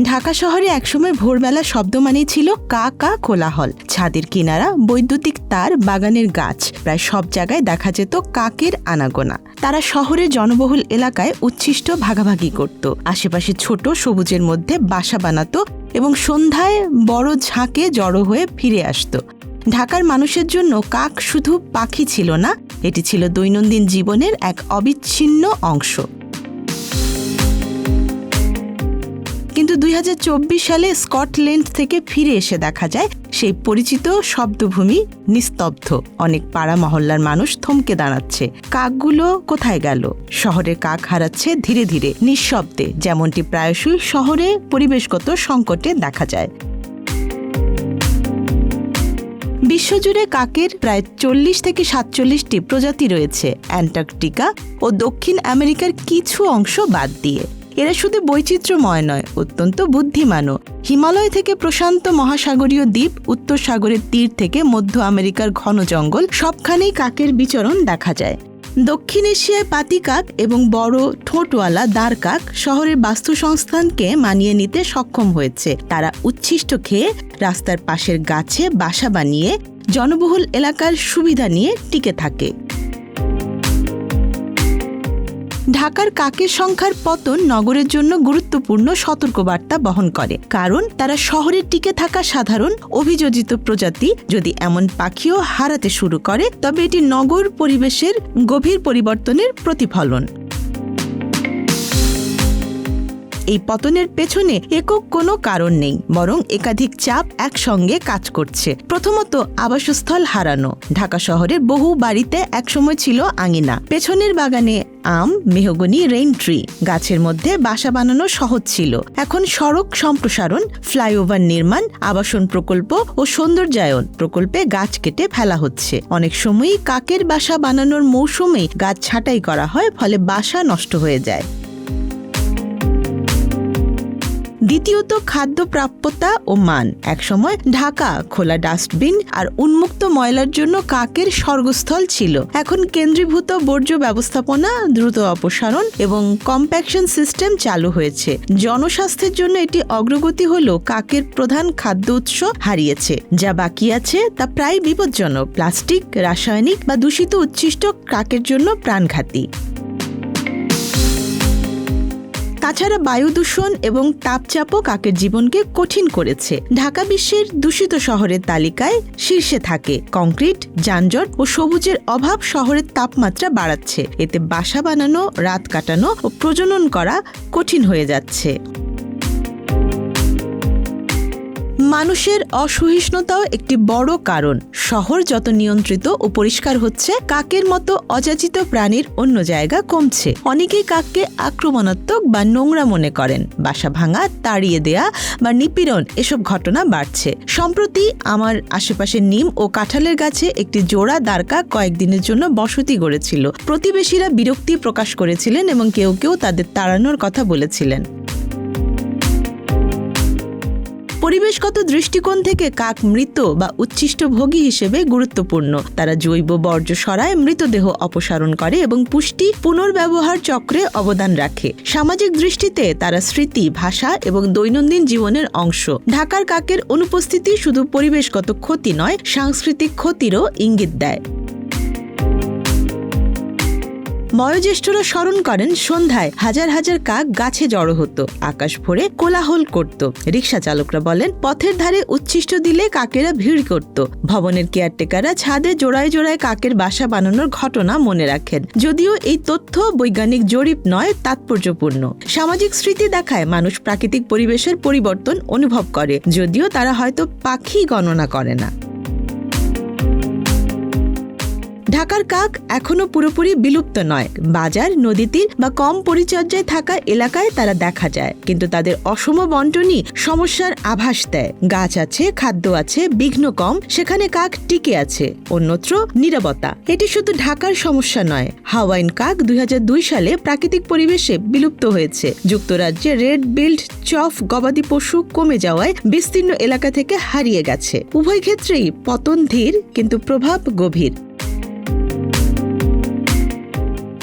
ঢাকা শহরে একসময় ভোরবেলা শব্দ মানেই ছিল কা কা কোলাহল। ছাদের কিনারা, বৈদ্যুতিক তার, বাগানের গাছ, প্রায় সব জায়গায় দেখা যেত কাকের আনাগোনা। তারা শহরের জনবহুল এলাকায় উচ্ছিষ্ট ভাগাভাগি করত, আশেপাশে ছোট সবুজের মধ্যে বাসা বানাত এবং সন্ধ্যায় বড় ঝাঁকে জড়ো হয়ে ফিরে আসত। ঢাকার মানুষের জন্য কাক শুধু পাখি ছিল না, এটি ছিল দৈনন্দিন জীবনের এক অবিচ্ছিন্ন অংশ। কিন্তু ২০২৪ সালে স্কটল্যান্ড থেকে ফিরে এসে দেখা যায় সেই পরিচিত শব্দভূমি নিস্তব্ধ। অনেক পাড়া মহল্লার মানুষ থমকে দাঁড়াচ্ছে। কাকগুলো কোথায় গেল? শহরের কাক হারাচ্ছে ধীরে ধীরে, নিঃশব্দে, যেমনটি প্রায়শই শহরে পরিবেশগত সংকটে দেখা যায়। বিশ্বজুড়ে কাকের প্রায় ৪০ থেকে ৪৭টি প্রজাতি রয়েছে, অ্যান্টার্কটিকা ও দক্ষিণ আমেরিকার কিছু অংশ বাদ দিয়ে। এরা শুধু বৈচিত্র্যময় নয়, অত্যন্ত বুদ্ধিমানও। হিমালয় থেকে প্রশান্ত মহাসাগরীয় দ্বীপ, উত্তর সাগরের তীর থেকে মধ্য আমেরিকার ঘন জঙ্গল, সবখানেই কাকের বিচরণ দেখা যায়। দক্ষিণ এশিয়ায় পাতি কাক এবং বড় ঠোঁটওয়ালা দাঁড় কাক শহরের বাস্তুসংস্থানকে মানিয়ে নিতে সক্ষম হয়েছে। তারা উচ্ছিষ্ট খেয়ে রাস্তার পাশের গাছে বাসা বানিয়ে জনবহুল এলাকার সুবিধা নিয়ে টিকে থাকে। ঢাকার কাকের সংখ্যার পতন নগরের জন্য গুরুত্বপূর্ণ সতর্কবার্তা বহন করে, কারণ তারা শহরে টিকে থাকা সাধারণ অভিযোজিত প্রজাতি। যদি এমন পাখিও হারাতে শুরু করে, তবে এটি নগর পরিবেশের গভীর পরিবর্তনের প্রতিফলন। এই পতনের পেছনে একক কোনো কারণ নেই, বরং একাধিক চাপ একসঙ্গে কাজ করছে। প্রথমত, আবাসস্থল হারানো। ঢাকা শহরের বহু বাড়িতে একসময় ছিল আঙিনা, পেছনের বাগানে আম, মেহগনি, রেইন ট্রি গাছের মধ্যে বাসা বানানো সহজ ছিল। এখন সড়ক সম্প্রসারণ, ফ্লাইওভার নির্মাণ, আবাসন প্রকল্প ও সৌন্দর্যায়ন প্রকল্পে গাছ কেটে ফেলা হচ্ছে। অনেক সময়ই কাকের বাসা বানানোর মৌসুমেই গাছ ছাঁটাই করা হয়, ফলে বাসা নষ্ট হয়ে যায়। দ্বিতীয়ত, খাদ্য প্রাপ্যতা ও মান। একসময় ঢাকা খোলা ডাস্টবিন আর উন্মুক্ত ময়লার জন্য কাকের স্বর্গস্থল ছিল। এখন কেন্দ্রীভূত বর্জ্য ব্যবস্থাপনা, দ্রুত অপসারণ এবং কম্প্যাকশন সিস্টেম চালু হয়েছে। জনস্বাস্থ্যের জন্য এটি অগ্রগতি হলেও কাকের প্রধান খাদ্য উৎস হারিয়েছে। যা বাকি আছে তা প্রায় বিপজ্জনক। প্লাস্টিক, রাসায়নিক বা দূষিত উচ্ছিষ্ট কাকের জন্য প্রাণঘাতী। তাছাড়া বায়ু দূষণ এবং তাপচাপও কাকের জীবনকে কঠিন করেছে। ঢাকা বিশ্বের দূষিত শহরের তালিকায় শীর্ষে থাকে। কংক্রিট, যানজট ও সবুজের অভাব শহরের তাপমাত্রা বাড়াচ্ছে। এতে বাসা বানানো, রাত কাটানো ও প্রজনন করা কঠিন হয়ে যাচ্ছে। মানুষের অসহিষ্ণুতাও একটি বড় কারণ। শহর যত নিয়ন্ত্রিত ও পরিষ্কার হচ্ছে, কাকের মতো অযাচিত প্রাণীর অন্য জায়গা কমছে। অনেকেই কাককে আক্রমণাত্মক বা নোংরা মনে করেন। বাসা ভাঙা, তাড়িয়ে দেয়া বা নিপীড়ন, এসব ঘটনা বাড়ছে। সম্প্রতি আমার আশেপাশে নিম ও কাঁঠালের গাছে একটি জোড়া দাঁড়কাক কয়েকদিনের জন্য বসতি গড়েছিল। প্রতিবেশীরা বিরক্তি প্রকাশ করেছিলেন এবং কেউ কেউ তাদের তাড়ানোর কথা বলেছিলেন। পরিবেশগত দৃষ্টিকোণ থেকে কাক মৃত বা উচ্ছিষ্ট ভোগী হিসেবে গুরুত্বপূর্ণ। তারা জৈব বর্জ্য সরায়, মৃতদেহ অপসারণ করে এবং পুষ্টি পুনর্ব্যবহার চক্রে অবদান রাখে। সামাজিক দৃষ্টিতে তারা স্মৃতি, ভাষা এবং দৈনন্দিন জীবনের অংশ। ঢাকার কাকের অনুপস্থিতি শুধু পরিবেশগত ক্ষতি নয়, সাংস্কৃতিক ক্ষতিরও ইঙ্গিত দেয়। বয়োজ্যেষ্ঠরা স্মরণ করেন, সন্ধ্যায় হাজার হাজার কাক গাছে জড়ো হতো, আকাশ ভরে কোলাহল করত। রিকশা চালকরা বলেন, পথের ধারে উচ্ছিষ্ট দিলে কাকেরা ভিড় করত। ভবনের কেয়ারটেকাররা ছাদে জোড়ায় জোড়ায় কাকের বাসা বানানোর ঘটনা মনে রাখেন। যদিও এই তথ্য বৈজ্ঞানিক জরিপ নয়, তাৎপর্যপূর্ণ। সামাজিক স্মৃতি দেখায় মানুষ প্রাকৃতিক পরিবেশের পরিবর্তন অনুভব করে, যদিও তারা হয়তো পাখি গণনা করে না। ঢাকার কাক এখনো পুরোপুরি বিলুপ্ত নয়। বাজার, নদী তীর বা কম পরিচর্যায় থাকা এলাকায় তারা দেখা যায়, কিন্তু তাদের অসম বন্টনই সমস্যার আভাস দেয়। গাছ আছে, খাদ্য আছে, বিঘ্ন কম, সেখানে কাক টিকে আছে। অন্যত্র নীরবতা। এটি শুধু ঢাকার সমস্যা নয়। হাওয়াইন কাক ২০০২ সালে প্রাকৃতিক পরিবেশে বিলুপ্ত হয়েছে। যুক্তরাজ্যে রেড বিল্ড চফ গবাদি পশু কমে যাওয়ায় বিস্তীর্ণ এলাকা থেকে হারিয়ে গেছে। উভয় ক্ষেত্রেই পতন ধীর, কিন্তু প্রভাব গভীর।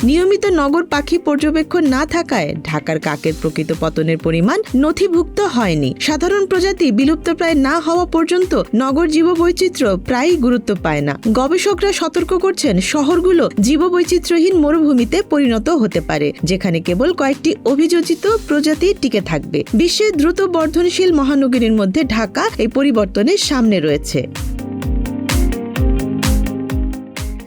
নিয়মিত নগর পাখি পর্যবেক্ষণ না থাকায় ঢাকার কাকের প্রকৃত পতনের পরিমাণ নথিভুক্ত হয়নি। সাধারণ প্রজাতি বিলুপ্তপ্রায় না হওয়া পর্যন্ত নগর জীববৈচিত্র্য প্রায়ই গুরুত্ব পায় না। গবেষকরা সতর্ক করছেন, শহরগুলো জীববৈচিত্র্যহীন মরুভূমিতে পরিণত হতে পারে, যেখানে কেবল কয়েকটি অভিযোজিত প্রজাতি টিকে থাকবে। বিশ্বের দ্রুত বর্ধনশীল মহানগরীর মধ্যে ঢাকা এই পরিবর্তনের সামনে রয়েছে।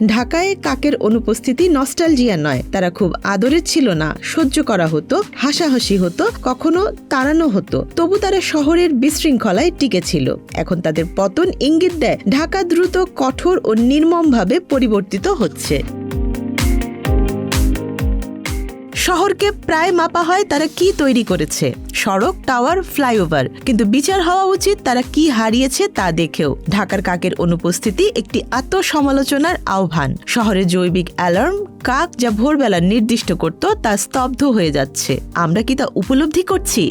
ঢাকায় কাকের অনুপস্থিতি নস্টালজিয়া নয়, তারা খুব আদরের ছিল না, সহ্য করা হতো, হাসাহাসি হতো, কখনো তাড়ানো হতো, তবু তারা শহরের বিশৃঙ্খলায় টিকে ছিল। এখন তাদের পতন ইঙ্গিত দেয় ঢাকা দ্রুত কঠোর ও নির্মমভাবে পরিবর্তিত হচ্ছে। শহরকে প্রায় মাপা হয় তারা কি তৈরি করেছে, সড়ক, টাওয়ার, ফ্লাইওভার, কিন্তু বিচার হওয়া উচিত তারা কি হারিয়েছে তা দেখেও। ঢাকার কাকের অনুপস্থিতি একটি আত্মসমালোচনার আহ্বান। শহরের জৈবিক অ্যালার্ম, কাক যা ভোরবেলা নির্দিষ্ট করত তা স্তব্ধ হয়ে যাচ্ছে। আমরা কি তা উপলব্ধি করছি?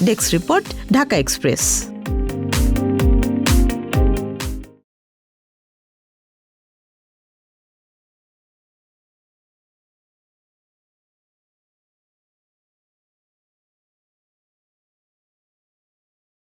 Desk report, Dhaka express.